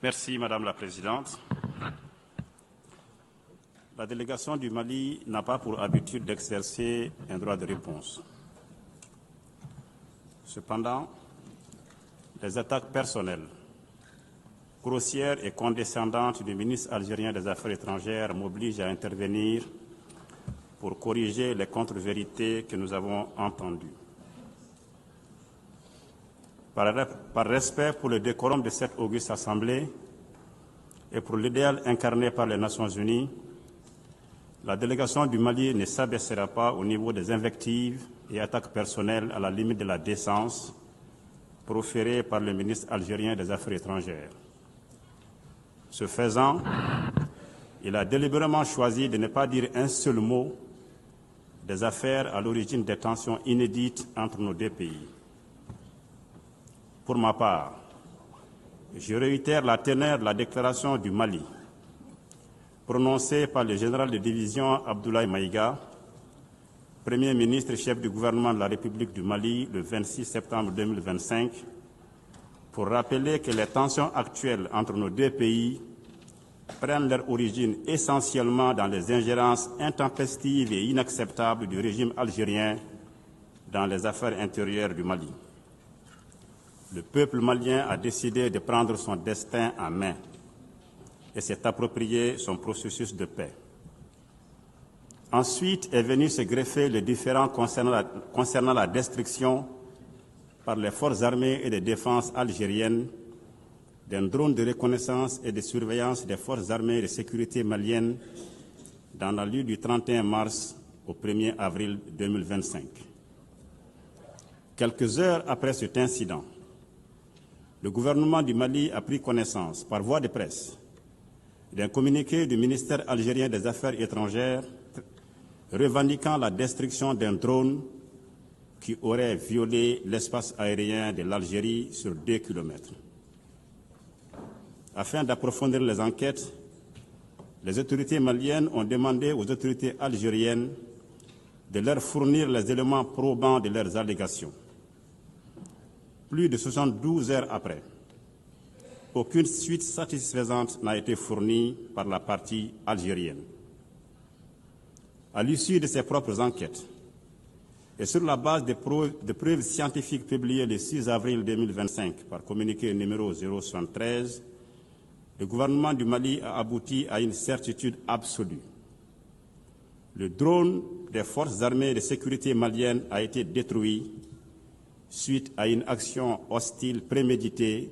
Merci, Madame la Présidente. La délégation du Mali n'a pas pour habitude d'exercer un droit de réponse. Cependant, les attaques personnelles, grossières et condescendantes du ministre algérien des Affaires étrangères m'obligent à intervenir pour corriger les contre-vérités que nous avons entendues. Par respect pour le décorum de cette auguste Assemblée et pour l'idéal incarné par les Nations Unies, la délégation du Mali ne s'abaissera pas au niveau des invectives et attaques personnelles à la limite de la décence proférées par le ministre algérien des Affaires étrangères. Ce faisant, il a délibérément choisi de ne pas dire un seul mot des affaires à l'origine des tensions inédites entre nos deux pays. Pour ma part, je réitère la teneur de la déclaration du Mali, prononcée par le général de division Abdoulaye Maïga, Premier ministre et chef du gouvernement de la République du Mali le 26 septembre 2025, pour rappeler que les tensions actuelles entre nos deux pays prennent leur origine essentiellement dans les ingérences intempestives et inacceptables du régime algérien dans les affaires intérieures du Mali. Le peuple malien a décidé de prendre son destin en main et s'est approprié son processus de paix. Ensuite est venu se greffer le différend concernant la destruction par les forces armées et de défense algériennes d'un drone de reconnaissance et de surveillance des forces armées et de sécurité maliennes dans la nuit du 31 mars au 1er avril 2025. Quelques heures après cet incident, le gouvernement du Mali a pris connaissance, par voie de presse, d'un communiqué du ministère algérien des Affaires étrangères revendiquant la destruction d'un drone qui aurait violé l'espace aérien de l'Algérie sur 2 kilomètres. Afin d'approfondir les enquêtes, les autorités maliennes ont demandé aux autorités algériennes de leur fournir les éléments probants de leurs allégations. Plus de 72 heures après, aucune suite satisfaisante n'a été fournie par la partie algérienne. À l'issue de ses propres enquêtes et sur la base de preuves scientifiques publiées le 6 avril 2025 par communiqué numéro 073, le gouvernement du Mali a abouti à une certitude absolue. Le drone des forces armées de sécurité maliennes a été détruit suite à une action hostile préméditée